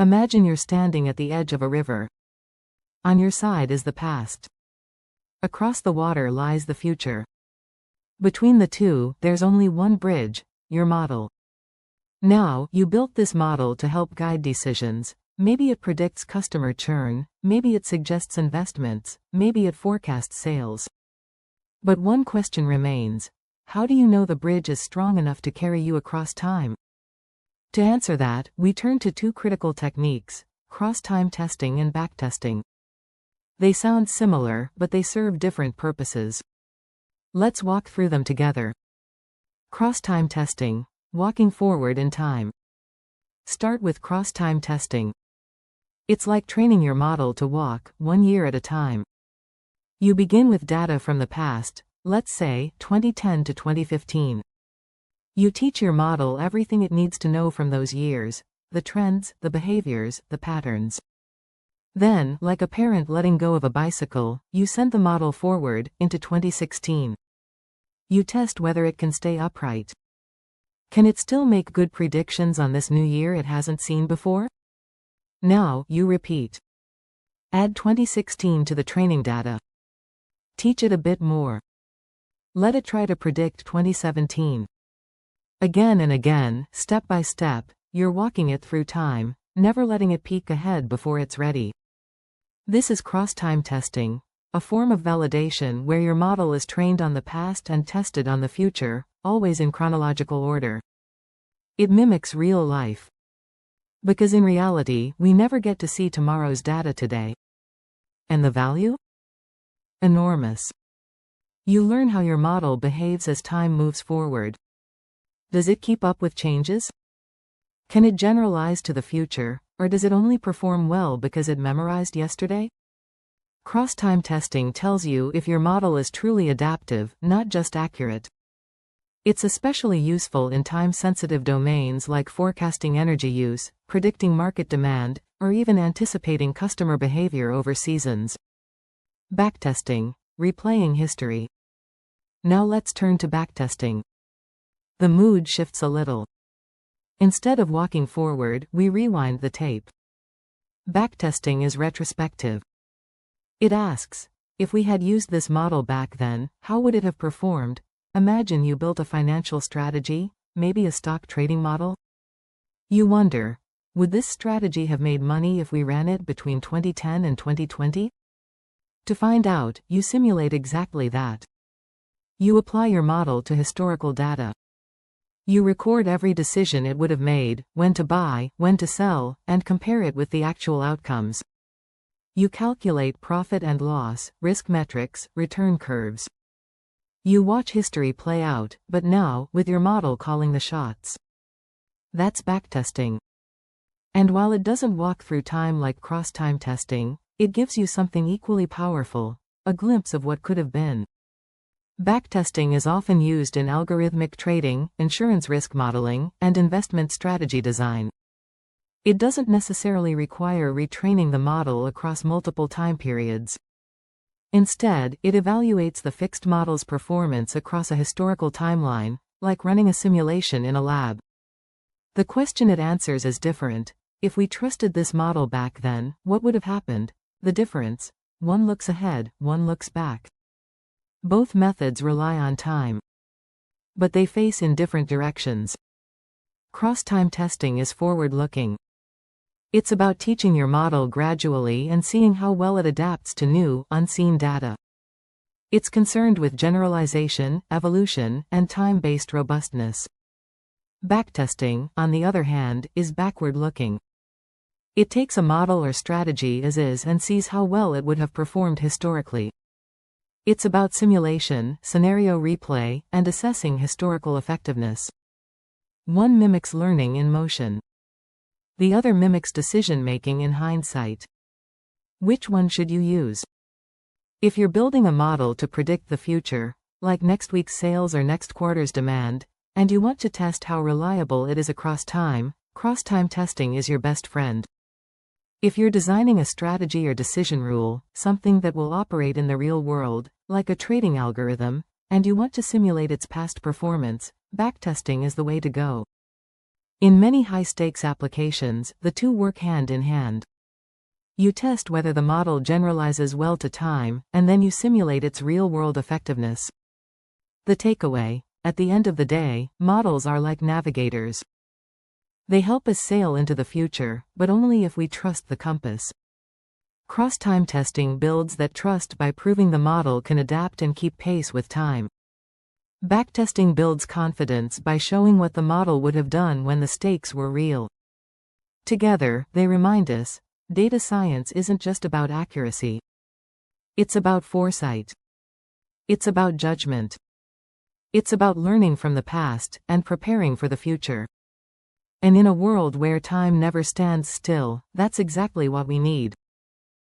Imagine you're standing at the edge of a river. On your side is the past. Across the water lies the future. Between the two, there's only one bridge, your model. Now, you built this model to help guide decisions. Maybe it predicts customer churn, maybe it suggests investments, maybe it forecasts sales. But one question remains. How do you know the bridge is strong enough to carry you across time? To answer that, we turn to two critical techniques, cross-time testing and backtesting. They sound similar, but they serve different purposes. Let's walk through them together. Cross-time testing, walking forward in time. Start with cross-time testing. It's like training your model to walk, 1 year at a time. You begin with data from the past, let's say 2010 to 2015. You teach your model everything it needs to know from those years, the trends, the behaviors, the patterns. Then, like a parent letting go of a bicycle, you send the model forward, into 2016. You test whether it can stay upright. Can it still make good predictions on this new year it hasn't seen before? Now, you repeat. Add 2016 to the training data. Teach it a bit more. Let it try to predict 2017. Again and again, step by step, you're walking it through time, never letting it peek ahead before it's ready. This is cross-time testing, a form of validation where your model is trained on the past and tested on the future, always in chronological order. It mimics real life. Because in reality, we never get to see tomorrow's data today. And the value? Enormous. You learn how your model behaves as time moves forward. Does it keep up with changes? Can it generalize to the future, or does it only perform well because it memorized yesterday? Cross-time testing tells you if your model is truly adaptive, not just accurate. It's especially useful in time-sensitive domains like forecasting energy use, predicting market demand, or even anticipating customer behavior over seasons. Backtesting, replaying history. Now let's turn to backtesting. The mood shifts a little. Instead of walking forward, we rewind the tape. Backtesting is retrospective. It asks, if we had used this model back then, how would it have performed? Imagine you built a financial strategy, maybe a stock trading model. You wonder, would this strategy have made money if we ran it between 2010 and 2020? To find out, you simulate exactly that. You apply your model to historical data. You record every decision it would have made, when to buy, when to sell, and compare it with the actual outcomes. You calculate profit and loss, risk metrics, return curves. You watch history play out, but now, with your model calling the shots. That's backtesting. And while it doesn't walk through time like cross-time testing, it gives you something equally powerful, a glimpse of what could have been. Backtesting is often used in algorithmic trading, insurance risk modeling, and investment strategy design. It doesn't necessarily require retraining the model across multiple time periods. Instead, it evaluates the fixed model's performance across a historical timeline, like running a simulation in a lab. The question it answers is different. If we trusted this model back then, what would have happened? The difference? One looks ahead, one looks back. Both methods rely on time. But they face in different directions. Cross-time testing is forward-looking. It's about teaching your model gradually and seeing how well it adapts to new, unseen data. It's concerned with generalization, evolution, and time-based robustness. Backtesting, on the other hand, is backward-looking. It takes a model or strategy as is and sees how well it would have performed historically. It's about simulation, scenario replay, and assessing historical effectiveness. One mimics learning in motion. The other mimics decision-making in hindsight. Which one should you use? If you're building a model to predict the future, like next week's sales or next quarter's demand, and you want to test how reliable it is across time, cross-time testing is your best friend. If you're designing a strategy or decision rule, something that will operate in the real world, like a trading algorithm, and you want to simulate its past performance, backtesting is the way to go. In many high-stakes applications, the two work hand in hand. You test whether the model generalizes well to time, and then you simulate its real-world effectiveness. The takeaway: at the end of the day, models are like navigators. They help us sail into the future, but only if we trust the compass. Cross-time testing builds that trust by proving the model can adapt and keep pace with time. Backtesting builds confidence by showing what the model would have done when the stakes were real. Together, they remind us, data science isn't just about accuracy. It's about foresight. It's about judgment. It's about learning from the past and preparing for the future. And in a world where time never stands still, that's exactly what we need.